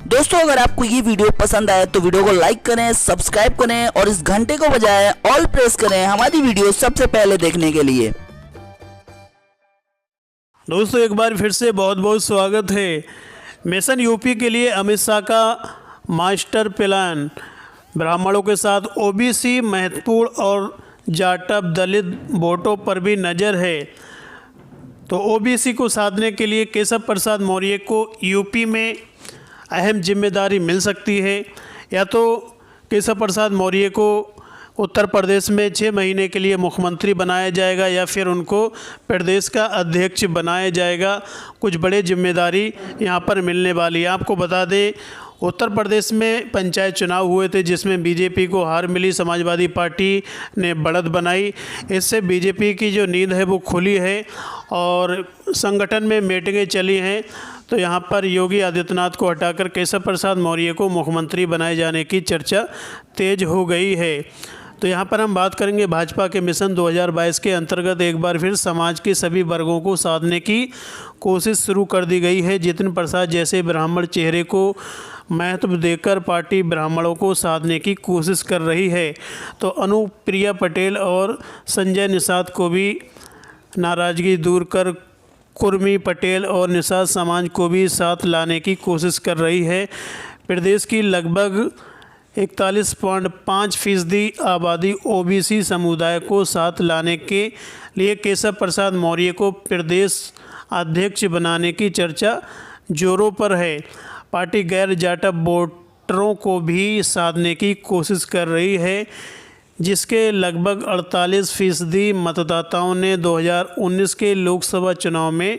दोस्तों अगर आपको ये वीडियो पसंद आए तो वीडियो को लाइक करें, सब्सक्राइब करें और इस घंटे को बजाय ऑल प्रेस करें हमारी वीडियो सबसे पहले देखने के लिए। दोस्तों एक बार फिर से बहुत बहुत स्वागत है। मिशन यूपी के लिए अमित शाह का मास्टर प्लान, ब्राह्मणों के साथ ओबीसी, महत्वपूर्ण और जाटव दलित वोटों पर भी नज़र है। तो ओबीसी को साधने के लिए केशव प्रसाद मौर्य को यूपी में अहम जिम्मेदारी मिल सकती है, या तो केशव प्रसाद मौर्य को उत्तर प्रदेश में 6 महीने के लिए मुख्यमंत्री बनाया जाएगा या फिर उनको प्रदेश का अध्यक्ष बनाया जाएगा। कुछ बड़े जिम्मेदारी यहाँ पर मिलने वाली है। आपको बता दें, उत्तर प्रदेश में पंचायत चुनाव हुए थे जिसमें बीजेपी को हार मिली, समाजवादी पार्टी ने बढ़त बनाई। इससे बीजेपी की जो नींद है वो खुली है और संगठन में मीटिंगें चली हैं। तो यहाँ पर योगी आदित्यनाथ को हटाकर केशव प्रसाद मौर्य को मुख्यमंत्री बनाए जाने की चर्चा तेज हो गई है। तो यहाँ पर हम बात करेंगे भाजपा के मिशन 2022 के अंतर्गत एक बार फिर समाज के सभी वर्गों को साधने की कोशिश शुरू कर दी गई है। जितिन प्रसाद जैसे ब्राह्मण चेहरे को महत्व देकर पार्टी ब्राह्मणों को साधने की कोशिश कर रही है। तो अनुप्रिया पटेल और संजय निषाद को भी नाराज़गी दूर कर कुर्मी पटेल और निषाद समाज को भी साथ लाने की कोशिश कर रही है। प्रदेश की लगभग 41.5% आबादी ओबीसी समुदाय को साथ लाने के लिए केशव प्रसाद मौर्य को प्रदेश अध्यक्ष बनाने की चर्चा जोरों पर है। पार्टी गैर जाटव वोटरों को भी साधने की कोशिश कर रही है, जिसके लगभग 48% मतदाताओं ने 2019 के लोकसभा चुनाव में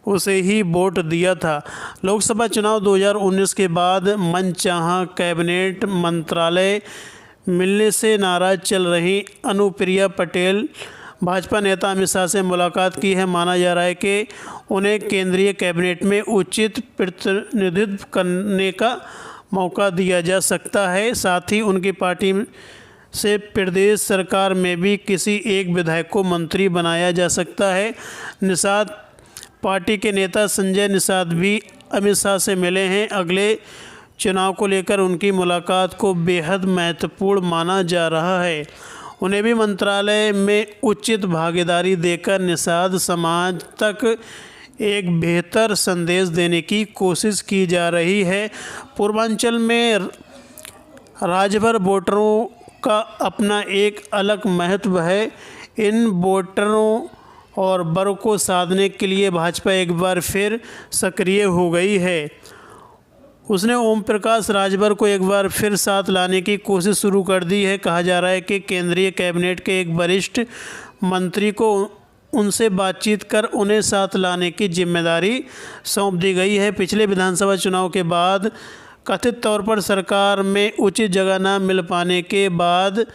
उसे ही वोट दिया था। लोकसभा चुनाव 2019 के बाद मनचाहा कैबिनेट मंत्रालय मिलने से नाराज चल रही अनुप्रिया पटेल भाजपा नेता अमित शाह से मुलाकात की है। माना जा रहा है कि उन्हें केंद्रीय कैबिनेट में उचित प्रतिनिधित्व करने का मौका दिया जा सकता है। साथ ही उनकी पार्टी से प्रदेश सरकार में भी किसी एक विधायक को मंत्री बनाया जा सकता है। निषाद पार्टी के नेता संजय निषाद भी अमित शाह से मिले हैं। अगले चुनाव को लेकर उनकी मुलाकात को बेहद महत्वपूर्ण माना जा रहा है। उन्हें भी मंत्रालय में उचित भागीदारी देकर निषाद समाज तक एक बेहतर संदेश देने की कोशिश की जा रही है। पूर्वांचल में राजभर वोटरों का अपना एक अलग महत्व है। इन वोटरों और वर्ग को साधने के लिए भाजपा एक बार फिर सक्रिय हो गई है। उसने ओम प्रकाश राजभर को एक बार फिर साथ लाने की कोशिश शुरू कर दी है। कहा जा रहा है कि केंद्रीय कैबिनेट के एक वरिष्ठ मंत्री को उनसे बातचीत कर उन्हें साथ लाने की जिम्मेदारी सौंप दी गई है। पिछले विधानसभा चुनाव के बाद कथित तौर पर सरकार में उचित जगह न मिल पाने के बाद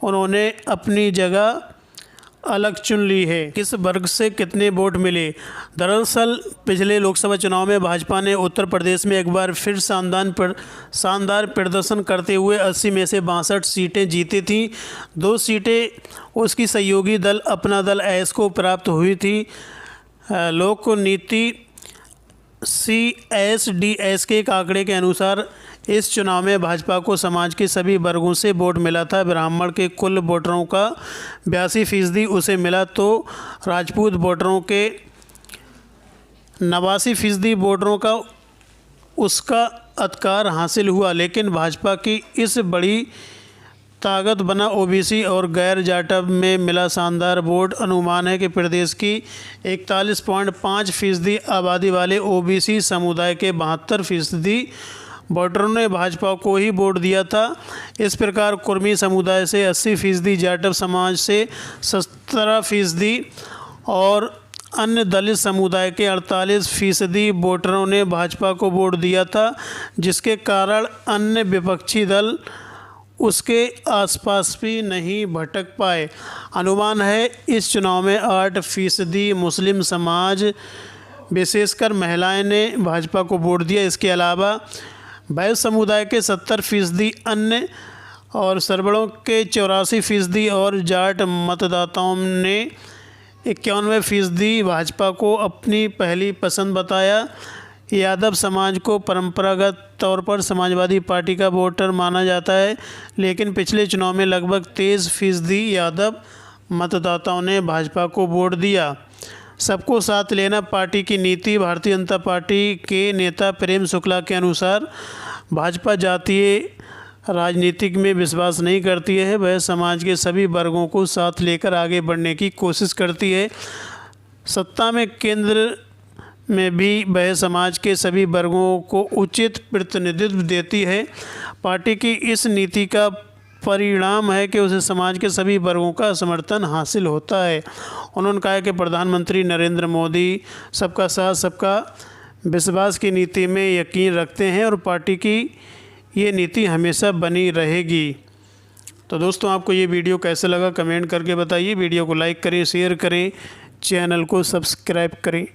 उन्होंने अपनी जगह अलग चुन ली है। किस वर्ग से कितने वोट मिले? दरअसल पिछले लोकसभा चुनाव में भाजपा ने उत्तर प्रदेश में एक बार फिर शानदार प्रदर्शन करते हुए 80 में से 62 सीटें जीती थीं। 2 सीटें उसकी सहयोगी दल अपना दल एस को प्राप्त हुई थी। लोक नीति CSDS के एक आंकड़े के अनुसार इस चुनाव में भाजपा को समाज के सभी वर्गों से वोट मिला था। ब्राह्मण के कुल वोटरों का 82% उसे मिला, तो राजपूत वोटरों के 89% वोटरों का उसका अधिकार हासिल हुआ। लेकिन भाजपा की इस बड़ी ताकत बना ओबीसी और गैर जाटव में मिला शानदार वोट। अनुमान है कि प्रदेश की 41.5% आबादी वाले ओबीसी समुदाय के 72% वोटरों ने भाजपा को ही वोट दिया था। इस प्रकार कुर्मी समुदाय से 80%, जाटव समाज से 17% और अन्य दलित समुदाय के 48% वोटरों ने भाजपा को वोट दिया था, जिसके कारण अन्य विपक्षी दल उसके आसपास भी नहीं भटक पाए। अनुमान है इस चुनाव में 8% मुस्लिम समाज विशेषकर महिलाएं ने भाजपा को वोट दिया। इसके अलावा वैश्य समुदाय के 70%, अन्य और सरबड़ों के 84% और जाट मतदाताओं ने 91% भाजपा को अपनी पहली पसंद बताया। यादव समाज को परंपरागत तौर पर समाजवादी पार्टी का वोटर माना जाता है, लेकिन पिछले चुनाव में लगभग 23% यादव मतदाताओं ने भाजपा को वोट दिया। सबको साथ लेना पार्टी की नीति। भारतीय जनता पार्टी के नेता प्रेम शुक्ला के अनुसार भाजपा जातीय राजनीतिक में विश्वास नहीं करती है, वह समाज के सभी वर्गों को साथ लेकर आगे बढ़ने की कोशिश करती है। सत्ता में केंद्र में भी वह समाज के सभी वर्गों को उचित प्रतिनिधित्व देती है। पार्टी की इस नीति का परिणाम है कि उसे समाज के सभी वर्गों का समर्थन हासिल होता है। उन्होंने कहा कि प्रधानमंत्री नरेंद्र मोदी सबका साथ सबका विश्वास की नीति में यकीन रखते हैं और पार्टी की ये नीति हमेशा बनी रहेगी। तो दोस्तों, आपको ये वीडियो कैसा लगा कमेंट करके बताइए। वीडियो को लाइक करें, शेयर करें, चैनल को सब्सक्राइब करें।